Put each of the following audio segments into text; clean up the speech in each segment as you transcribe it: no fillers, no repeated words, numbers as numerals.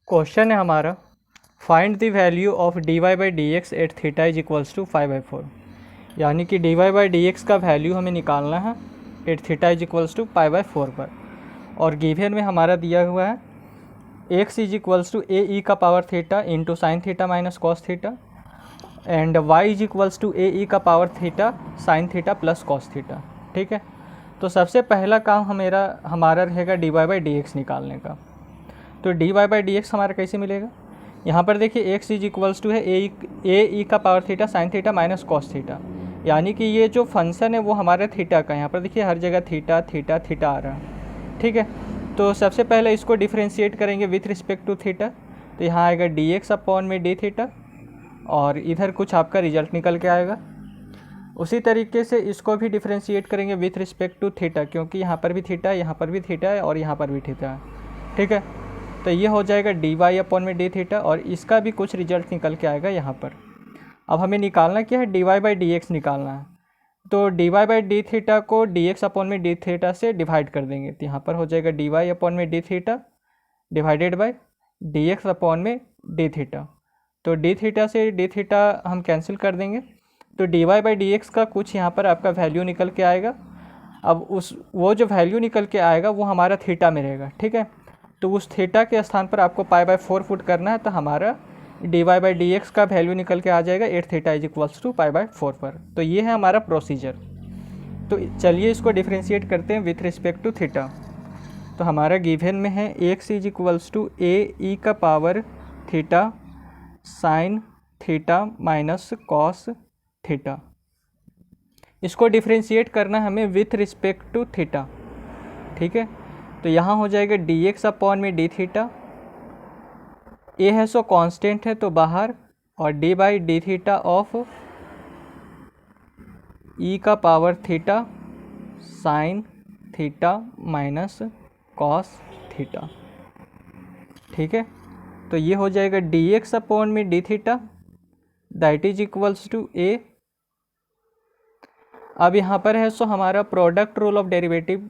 Question है हमारा, find the value of dy by d x at theta is equals to 5/4। यानी कि dy by d x का value हमें निकालना है at theta is equals to 5/4 पर। और गिवन में हमारा दिया हुआ है x is equals to a e का power theta into sine theta minus cos theta and y is equals to a e का power theta sine theta plus cos theta. ठीक है, तो सबसे पहला काम हमारा रहेगा dy बाई डी एक्स निकालने का। तो dy बाई डी एक्स हमारा कैसे मिलेगा? यहाँ पर देखिए x इज इक्वल्स टू है ए ई का power theta sine theta minus cos theta, यानी कि ये जो फंक्शन है वो हमारे थीटा का, यहाँ पर देखिए हर जगह थीटा थीटा थीटा आ रहा है। ठीक है, तो सबसे पहले इसको डिफ्रेंशिएट करेंगे विथ रिस्पेक्ट टू थीटा, तो यहाँ आएगा डी एक्स अपॉन में डी थीटा और इधर कुछ आपका रिजल्ट निकल के आएगा। उसी तरीके से इसको भी डिफ्रेंशिएट करेंगे विथ रिस्पेक्ट टू थीटा, क्योंकि यहाँ पर भी थीटा है, यहाँ पर भी थीटा है और यहाँ पर भी थीटा है। ठीक है, तो ये हो जाएगा डी वाई अपॉन में डी थीटा और इसका भी कुछ रिजल्ट निकल के आएगा यहाँ पर। अब हमें निकालना क्या है? D y by d x निकालना है। तो d y by d theta को डी एक्स अपॉन में डी थीटा से डिवाइड कर देंगे, तो यहाँ पर हो जाएगा डी वाई अपॉन में d theta divided by d x upon में डी थीटा। तो डी थीटा से डी थीटा हम कैंसिल कर देंगे, तो d y by d x का कुछ यहाँ पर आपका वैल्यू निकल के आएगा। अब वो जो वैल्यू निकल के आएगा वो हमारा थीटा में रहेगा। ठीक है, तो उस थीटा के स्थान पर आपको π/4 फुट करना है, तो हमारा d y by d x का वैल्यू निकल के आ जाएगा at theta is equals to π/4 पर। तो ये है हमारा प्रोसीजर। तो चलिए इसको डिफ्रेंशिएट करते हैं विथ रिस्पेक्ट टू थीटा। तो हमारा गिवन में है x is equals to a e का power theta sine theta minus cos theta. इसको डिफ्रेंशिएट करना हमें विथ रिस्पेक्ट टू थीटा। ठीक है, तो यहाँ हो जाएगा डी एक्स अपॉन में डी थीटा, ए है सो कांस्टेंट है तो बाहर, और d by d theta of e का power theta sine theta minus cos theta. ठीक है, तो ये हो जाएगा डी एक्स अपॉन में d theta that is equals to a. अब यहाँ पर है सो हमारा product rule of derivative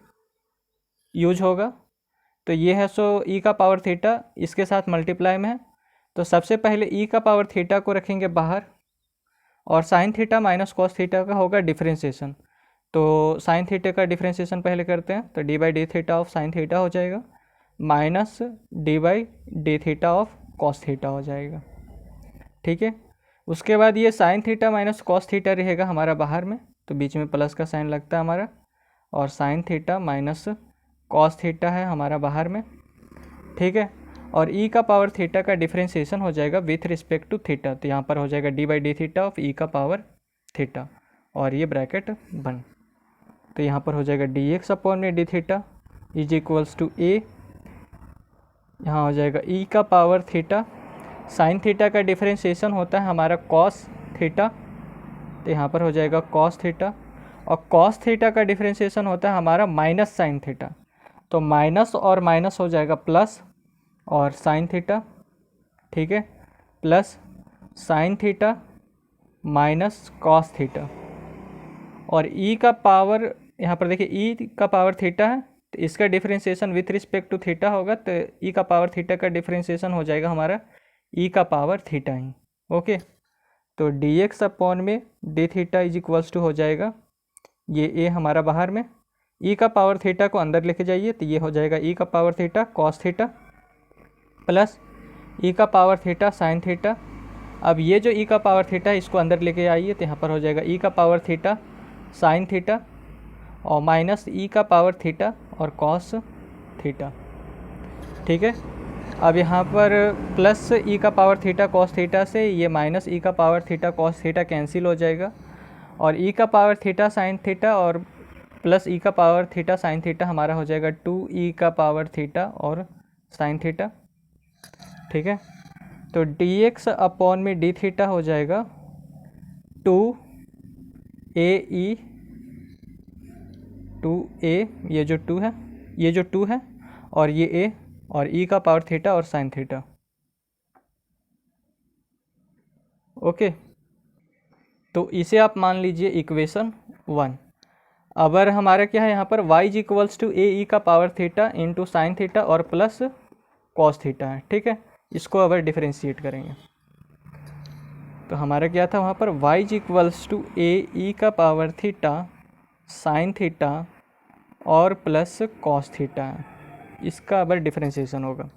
use होगा, तो ये है सो ई का पावर थीटा इसके साथ मल्टीप्लाई में है, तो सबसे पहले ई का पावर थीटा को रखेंगे बाहर और sine theta minus cos theta का होगा डिफ्रेंशिएशन। तो साइन थीटा का डिफ्रेंशिएशन पहले करते हैं, तो D by d theta of sine theta हो जाएगा minus D by d theta of cos theta हो जाएगा। ठीक है, उसके बाद ये sign theta minus cos theta रहेगा हमारा बाहर में, तो बीच में प्लस का साइन लगता है हमारा, और sine theta minus cos theta है हमारा बाहर में। ठीक है, और ई का पावर थीटा का डिफ्रेंशिएशन हो जाएगा विथ रिस्पेक्ट टू थीटा, तो यहाँ पर हो जाएगा d by d theta of e का पावर थीटा और ये ब्रैकेट बंद। तो यहाँ पर हो जाएगा डी एक्स अपॉन में d theta is equals to a, यहाँ हो जाएगा ई का पावर थीटा, साइन थीटा का डिफ्रेंशिएशन होता है हमारा कॉस थीटा, तो यहाँ पर हो जाएगा कॉस थीटा, और कॉस थीटा का डिफ्रेंशिएशन होता है हमारा माइनस साइन थीटा, तो माइनस और माइनस हो जाएगा प्लस और साइन थीटा। ठीक है, plus sine theta minus cos theta, और ई का पावर यहाँ पर देखिए ई का पावर थीटा है, तो इसका differentiation with respect to theta होगा, तो ई का पावर थीटा का डिफ्रेंशिएशन हो जाएगा हमारा ई का पावर थीटा ही। ओके, तो डी एक्स अपॉन में d theta is equals to हो जाएगा ये ए हमारा बाहर में, ई का पावर थीटा को अंदर लेके जाइए, तो ये हो जाएगा ई का power theta cos theta plus e का पावर थीटा साइन थीटा। अब ये जो ई का पावर थीटा है इसको अंदर लेके आइए, तो यहाँ पर हो जाएगा ई का पावर थीटा साइन थीटा और माइनस ई का पावर थीटा और कॉस थीटा। ठीक है, अब यहाँ पर प्लस ई का पावर थीटा कॉस थीटा से ये माइनस ई का power theta cos theta cancel हो जाएगा, और ई का पावर थीटा साइन थीटा और प्लस ई का पावर थीटा साइन थीटा हमारा हो जाएगा टू ई का पावर थीटा और साइन थीटा। ठीक है, तो डी एक्स अपॉन में डी थीटा हो जाएगा टू ए, ये जो टू है और ये ए, और ई का पावर थीटा और साइन थीटा। ओके, तो इसे आप मान लीजिए इक्वेशन 1। अगर हमारा क्या है यहाँ पर y is equals to a e का power theta into sine theta और प्लस कॉस थीटा है। ठीक है, इसको अगर डिफरेंशिएट करेंगे तो हमारा क्या था वहाँ पर y is equals to a e का पावर थीटा साइन थीटा और प्लस कॉस थीटा है। इसका अब डिफरेंशिएशन होगा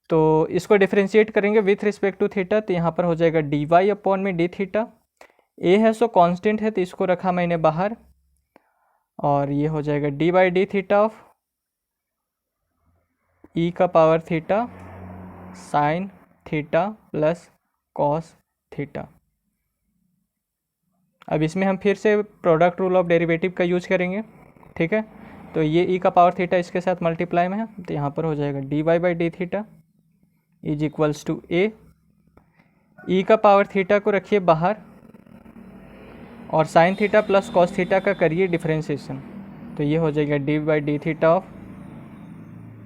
तो इसको डिफरेंशिएट करेंगे विथ रिस्पेक्ट टू थीटा, तो यहाँ पर हो जाएगा डी वाई अपॉन में डी थीटा। ए है सो कांस्टेंट है तो इसको रखा मैंने बाहर, और ये हो जाएगा d by d theta of e का power theta sine theta plus cos theta. अब इसमें हम फिर से प्रोडक्ट रूल ऑफ डेरिवेटिव का यूज करेंगे, ठीक है। तो ये ई का पावर थीटा इसके साथ मल्टीप्लाई में है तो यहाँ पर हो जाएगा d y by d theta is equals to a, e का पावर थीटा को रखिए बाहर और sine theta plus cos theta का करिए डिफरेंशिएशन, तो ये हो जाएगा d by d theta of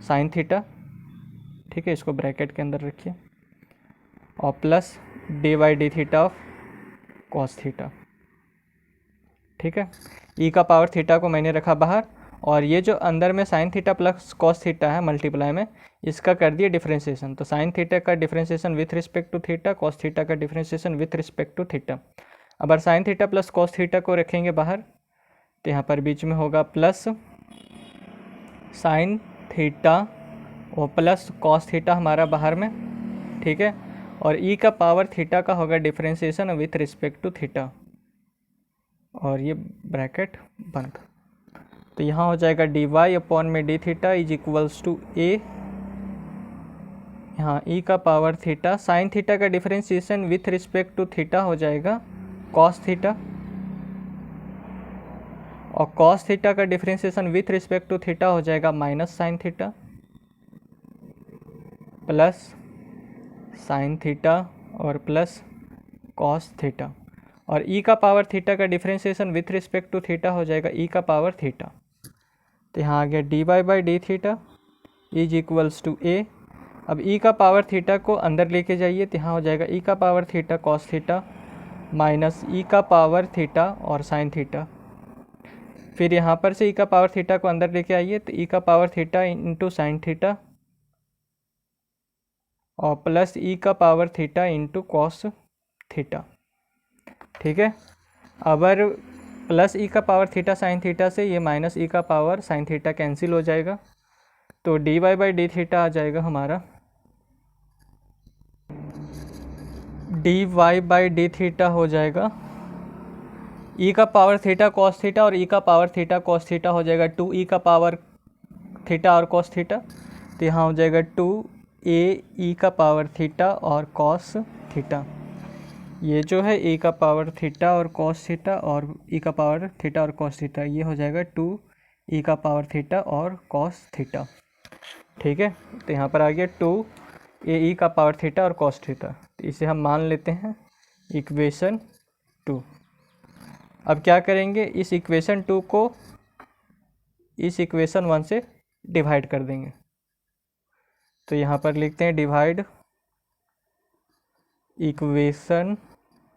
sine theta, ठीक है, इसको ब्रैकेट के अंदर रखिए, और plus d by d theta of cos theta, ठीक है। ई का पावर थीटा को मैंने रखा बाहर और ये जो अंदर में sine theta plus cos theta है मल्टीप्लाई में, इसका कर दिए डिफरेंशिएशन, तो साइन थीटा का differentiation with respect to theta, cos theta का differentiation with respect to theta. अगर sine theta plus cos theta को रखेंगे बाहर तो यहाँ पर बीच में होगा प्लस साइन थीटा और प्लस कॉस थीटा हमारा बाहर में, ठीक है, और ई का पावर थीटा का होगा differentiation with respect to theta, और ये ब्रैकेट बंद। तो यहाँ हो जाएगा डी वाई अपॉन में d theta is equals to a, यहाँ ई का पावर थीटा, साइन थीटा का differentiation with respect to theta हो जाएगा कॉस थीटा, और कॉस थीटा का differentiation with respect to theta हो जाएगा minus sine theta plus sine theta और प्लस कॉस थीटा, और ई का पावर थीटा का differentiation with respect to theta हो जाएगा ई का पावर थीटा। तो यहाँ आ गया d y by d theta is equals to a. अब ई का पावर थीटा को अंदर लेके जाइए तो यहाँ हो जाएगा ई का power theta cos theta minus e का पावर थीटा और साइन थीटा। फिर यहाँ पर से ई का पावर थीटा को अंदर लेके आइए तो ई का power theta into sine theta और प्लस ई का power theta into cos theta, ठीक है। अगर प्लस ई का पावर थीटा साइन थीटा से ये माइनस ई का पावर साइन थीटा कैंसिल हो जाएगा, तो d y by d theta आ जाएगा हमारा d y by d theta हो जाएगा ई का पावर थीटा कॉस थीटा और ई का पावर थीटा कॉस थीटा हो जाएगा 2 ई का पावर थीटा और कॉस थीटा, तो यहाँ हो जाएगा 2 ए ई का पावर थीटा और कॉस थीटा। ये जो है ए का पावर थीटा और कॉस थीटा और ई का पावर थीटा और कॉस थीटा, ये हो जाएगा 2 ई का पावर थीटा और कॉस थीटा, ठीक है। तो यहाँ पर आ गया 2 ए ई का पावर थीटा और कॉस थीटा, तो इसे हम मान लेते हैं इक्वेशन 2। अब क्या करेंगे, इस इक्वेशन 2 को इस इक्वेशन 1 से डिवाइड कर देंगे, तो यहाँ पर लिखते हैं डिवाइड इक्वेशन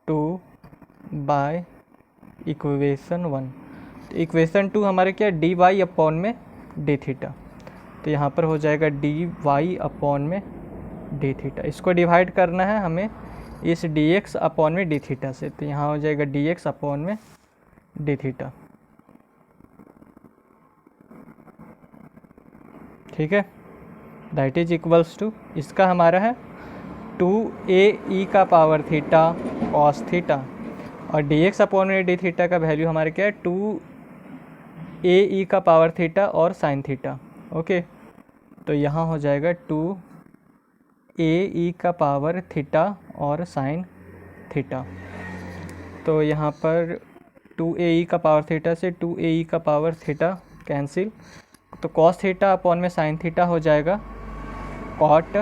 2 बाय इक्वेशन 1। तो इक्वेशन 2 हमारे क्या डी वाई अपॉन में डी थीटा, तो यहाँ पर हो जाएगा डी वाई अपॉन में डी थीटा। इसको डिवाइड करना है हमें इस डी एक्स अपॉन में डी थीटा से, तो यहाँ हो जाएगा डी एक्स अपॉन में डी थीटा, ठीक है। दैट इज इक्वल्स टू, इसका हमारा है 2 ए ई का पावर थीटा कॉस थीटा, और डी एक्स अपॉन में डी थीटा का वैल्यू हमारे क्या है 2 ए ई का पावर थीटा और साइन थीटा, ओके। तो यहाँ हो जाएगा 2 ए ई का पावर थीटा और साइन थीटा, तो यहाँ पर 2 ए ई का पावर थीटा से 2 ए ई का पावर थीटा कैंसिल, तो कॉस थीटा अपॉन में साइन थीटा हो जाएगा कॉट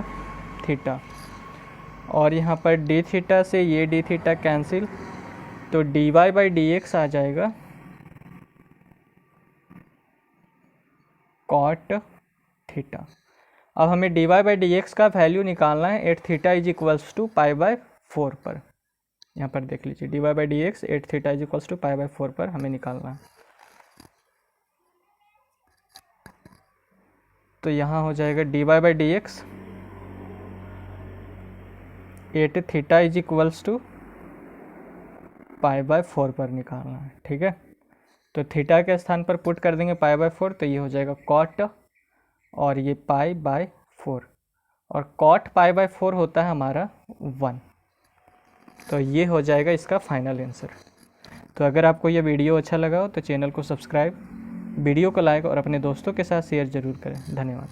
थीटा, और यहाँ पर डी थीटा से ये डी थीटा कैंसिल, तो d y by d x आ जाएगा कॉट थीटा। अब हमें d y by d x का वैल्यू निकालना है at theta is equals to pi by 4 पर। यहाँ पर देख लीजिए d y by d x at theta is equals to pi by 4 पर हमें निकालना है, तो यहाँ हो जाएगा d y by d x 8 theta is equals to π/4 पर निकालना है। ठीक है, तो थीटा के स्थान पर पुट कर देंगे π/4, तो ये हो जाएगा कॉट और ये π/4, और कॉट π/4 होता है हमारा 1। तो ये हो जाएगा इसका फाइनल आंसर। तो अगर आपको ये वीडियो अच्छा लगा हो तो चैनल को सब्सक्राइब, वीडियो को लाइक और अपने दोस्तों के साथ शेयर ज़रूर करें। धन्यवाद।